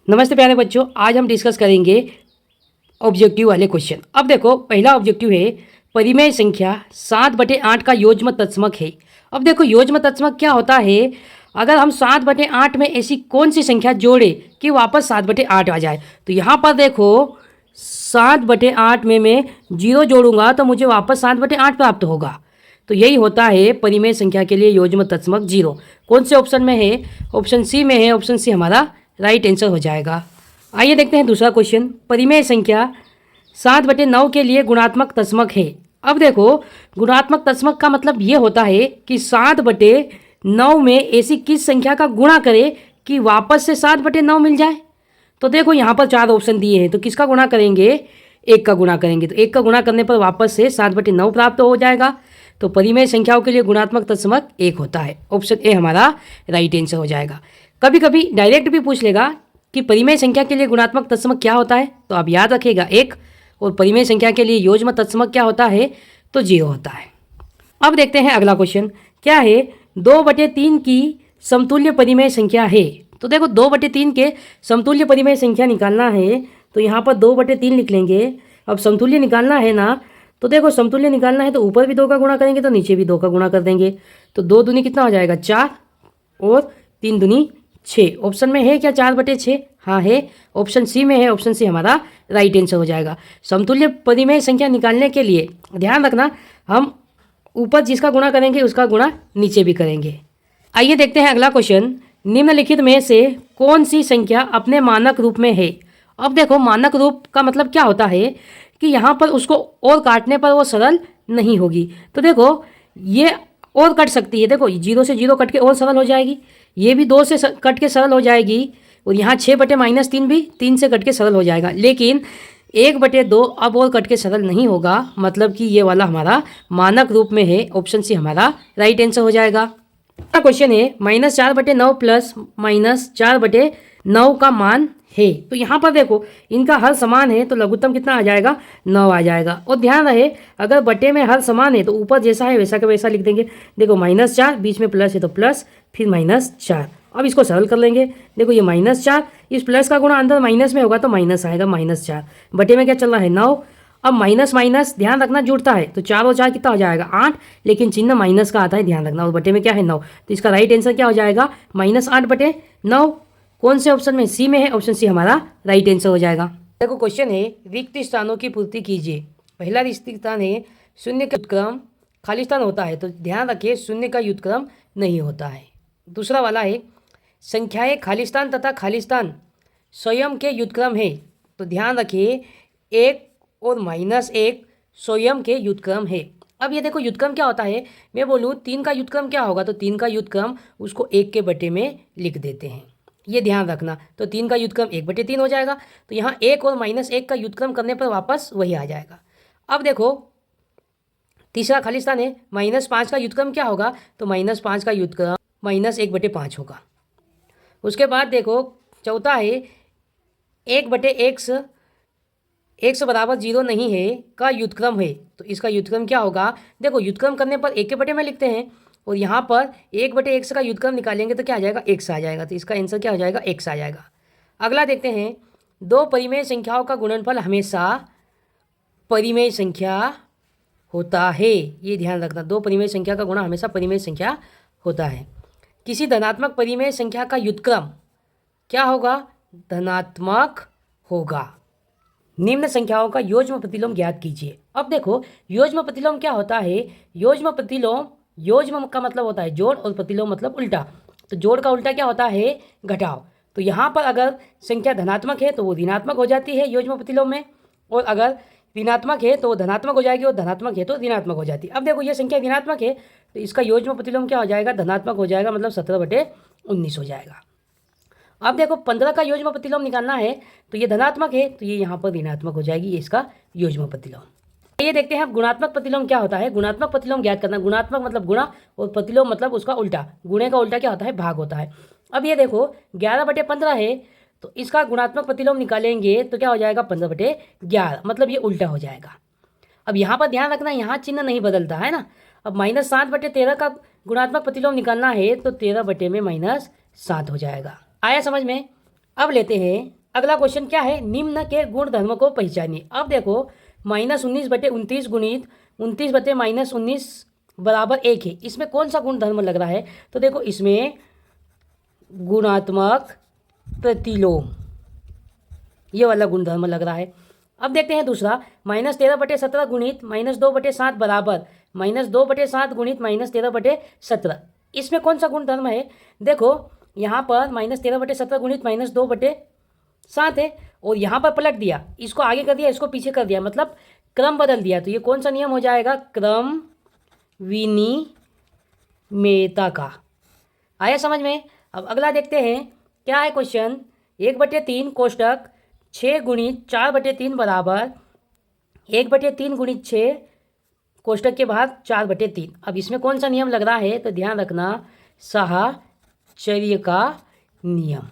नमस्ते प्यारे बच्चों, आज हम डिस्कस करेंगे ऑब्जेक्टिव वाले क्वेश्चन। अब देखो, पहला ऑब्जेक्टिव है परिमेय संख्या 7/8 का योज्य तत्समक है। अब देखो, योज्य तत्समक क्या होता है? अगर हम 7/8 में ऐसी कौन सी संख्या जोड़े कि वापस 7/8 आ जाए। तो यहाँ पर देखो, 7/8 में मैं 0 जोड़ूंगा तो मुझे वापस 7/8 प्राप्त होगा। तो यही होता है परिमेय संख्या के लिए योज्य तत्समक 0। कौन से ऑप्शन में है? ऑप्शन सी में है। ऑप्शन सी हमारा राइट आंसर हो जाएगा। आइए देखते हैं दूसरा क्वेश्चन। परिमेय संख्या 7/9 के लिए गुणात्मक तत्समक है। अब देखो, गुणात्मक तत्समक का मतलब ये होता है कि 7/9 में ऐसी किस संख्या का गुणा करे कि वापस से 7/9 मिल जाए। तो देखो, यहाँ पर 4 ऑप्शन दिए हैं, तो किसका गुणा करेंगे? 1 का गुणा करेंगे। तो 1 का गुणा करने पर वापस से 7/9 प्राप्त हो जाएगा। तो परिमेय संख्याओं के लिए गुणात्मक तत्समक 1 होता है। ऑप्शन ए हमारा राइट आंसर हो जाएगा। कभी कभी डायरेक्ट भी पूछ लेगा कि परिमेय संख्या के लिए गुणात्मक तत्समक क्या होता है, तो आप याद रखिएगा 1। और परिमेय संख्या के लिए योज्य तत्समक क्या होता है? तो 0 होता है। अब देखते हैं अगला क्वेश्चन क्या है। 2/3 की समतुल्य परिमेय संख्या है। तो देखो, 2/3 के समतुल्य परिमेय संख्या निकालना है, तो यहाँ पर 2/3 लिख लेंगे। अब समतुल्य निकालना है ना, तो देखो समतुल्य निकालना है तो ऊपर भी 2 का गुणा करेंगे तो नीचे भी 2 का गुणा कर देंगे। तो 2 दूनी कितना हो जाएगा? 4 और 3 दूनी 6। ऑप्शन में है क्या 4/6? हाँ है, ऑप्शन सी में है। ऑप्शन सी हमारा राइट आंसर हो जाएगा। समतुल्य परिमेय संख्या निकालने के लिए ध्यान रखना, हम ऊपर जिसका गुणा करेंगे उसका गुणा नीचे भी करेंगे। आइए देखते हैं अगला क्वेश्चन। निम्नलिखित में से कौन सी संख्या अपने मानक रूप में है? अब देखो, मानक रूप का मतलब क्या होता है कि यहाँ पर उसको और काटने पर वो सरल नहीं होगी। तो देखो, ये और कट सकती है। देखो, 0 से 0 कट के और सरल हो जाएगी, ये भी 2 से कट के सरल हो जाएगी, और यहाँ 6/-3 भी 3 से कट के सरल हो जाएगा। लेकिन 1/2 अब और कट के सरल नहीं होगा, मतलब कि ये वाला हमारा मानक रूप में है। ऑप्शन सी हमारा राइट आंसर हो जाएगा। अगला क्वेश्चन है -4/9 प्लस -4/9 का मान है। तो यहाँ पर देखो, इनका हर समान है तो लघुत्तम कितना आ जाएगा? 9 आ जाएगा। और ध्यान रहे, अगर बटे में हर समान है तो ऊपर जैसा है वैसा का वैसा लिख देंगे। देखो, -4 बीच में प्लस है तो प्लस, फिर -4। अब इसको सरल कर लेंगे। देखो, ये -4, इस प्लस का गुणा अंदर माइनस में होगा तो माइनस आएगा, -4। बटे में क्या चल रहा है? 9। अब माइनस माइनस ध्यान रखना जुड़ता है, तो 4 और 4 कितना हो जाएगा? 8। लेकिन चिन्ह माइनस का आता है, ध्यान रखना। और बटे में क्या है? 9। तो इसका राइट आंसर क्या हो जाएगा? -8/9। कौन से ऑप्शन में? सी में है। ऑप्शन सी हमारा राइट आंसर हो जाएगा। देखो, क्वेश्चन है रिक्त स्थानों की पूर्ति कीजिए। पहला रिक्त स्थान है शून्य का व्युत्क्रम खाली स्थान होता है, तो ध्यान रखिए शून्य का व्युत्क्रम नहीं होता है। दूसरा वाला है संख्याएं खाली स्थान तथा खाली स्थान स्वयं के व्युत्क्रम है, तो ध्यान रखिए 1 और -1 स्वयं के व्युत्क्रम है। अब ये देखो, व्युत्क्रम क्या होता है? मैं बोलूँ 3 का व्युत्क्रम क्या होगा, तो 3 का व्युत्क्रम उसको 1 के बटे में लिख देते हैं, ये ध्यान रखना। तो 3 का व्युत्क्रम 1/3 हो जाएगा। तो यहाँ 1 और -1 का व्युत्क्रम करने पर वापस वही आ जाएगा। अब देखो, तीसरा खाली स्थान है -5 का व्युत्क्रम क्या होगा, तो -5 का व्युत्क्रम -1/5 होगा। उसके बाद देखो, चौथा है 1/x x बराबर 0 नहीं है का व्युत्क्रम है, तो इसका व्युत्क्रम क्या होगा? देखो, व्युत्क्रम करने पर 1 के बटे में लिखते हैं, और यहाँ पर 1/x का व्युत्क्रम निकालेंगे तो क्या आ जाएगा? x आ जाएगा। तो इसका आंसर क्या हो जाएगा? x आ जाएगा। अगला देखते हैं, 2 परिमेय संख्याओं का गुणनफल हमेशा परिमेय संख्या होता है। ये ध्यान रखना, 2 परिमेय संख्या का गुणा हमेशा परिमेय संख्या होता है। किसी धनात्मक परिमेय संख्या का व्युत्क्रम क्या होगा? धनात्मक होगा। निम्न संख्याओं का योज्य प्रतिलोम ज्ञात कीजिए। अब देखो, योज्य प्रतिलोम क्या होता है? योज्य प्रतिलोम, योज्य का मतलब होता है जोड़ और प्रतिलोम मतलब उल्टा। तो जोड़ का उल्टा क्या होता है? घटाव। तो यहाँ पर अगर संख्या धनात्मक है तो वो ऋणात्मक हो जाती है योज्य प्रतिलोम में, और अगर ऋणात्मक है तो वो धनात्मक हो जाएगी, और धनात्मक है तो ऋणात्मक हो जाती है। अब देखो, ये संख्या ऋणात्मक है तो इसका योज्य प्रतिलोम क्या हो जाएगा? धनात्मक हो जाएगा, मतलब 17/19 हो जाएगा। अब देखो, 15 का योज्य प्रतिलोम निकालना है, तो ये धनात्मक है तो ये यहाँ पर ऋणात्मक हो जाएगी, ये इसका योज्य प्रतिलोम। ये देखते हैं अब गुणात्मक प्रतिलोम क्या होता है। गुणात्मक प्रतिलोम ज्ञात करना। गुणात्मक मतलब गुणा, और प्रतिलोम मतलब उसका उल्टा। गुणे का उल्टा क्या होता है? भाग होता है। अब ये देखो, 11/15 है, तो इसका गुणात्मक प्रतिलोम निकालेंगे तो क्या हो जाएगा? 15/11, मतलब ये उल्टा हो जाएगा। अब यहाँ पर ध्यान रखना, यहाँ चिन्ह नहीं बदलता है ना। अब -7/13 का गुणात्मक प्रतिलोम निकालना है तो 13 बटे में -7 हो जाएगा। आया समझ में? अब लेते हैं अगला क्वेश्चन। क्या है? निम्न के गुण धर्म को पहचानिए। अब देखो -19/29 गुणित 29/-19 बराबर 1 है। इसमें कौन सा गुण धर्म लग रहा है? तो देखो इसमें गुणात्मक प्रतिलोम, ये वाला गुण धर्म लग रहा है। अब देखते हैं दूसरा, -13/17 गुणित -2/7 बराबर -2/7 गुणित -13/17। इसमें कौन सा गुण धर्म है? देखो यहाँ पर -13/17 गुणित -2/7 है, और यहाँ पर पलट दिया, इसको आगे कर दिया, इसको पीछे कर दिया, मतलब क्रम बदल दिया। तो ये कौन सा नियम हो जाएगा? क्रम विनिमेयता का। आया समझ में? अब अगला देखते हैं। क्या है क्वेश्चन? 1/3 कोष्टक 6 गुणित 4/3 बराबर 1/3 गुणित 6 कोष्टक के भाग 4/3। अब इसमें कौन सा नियम लग रहा है? तो ध्यान रखना, साहचर्य का नियम।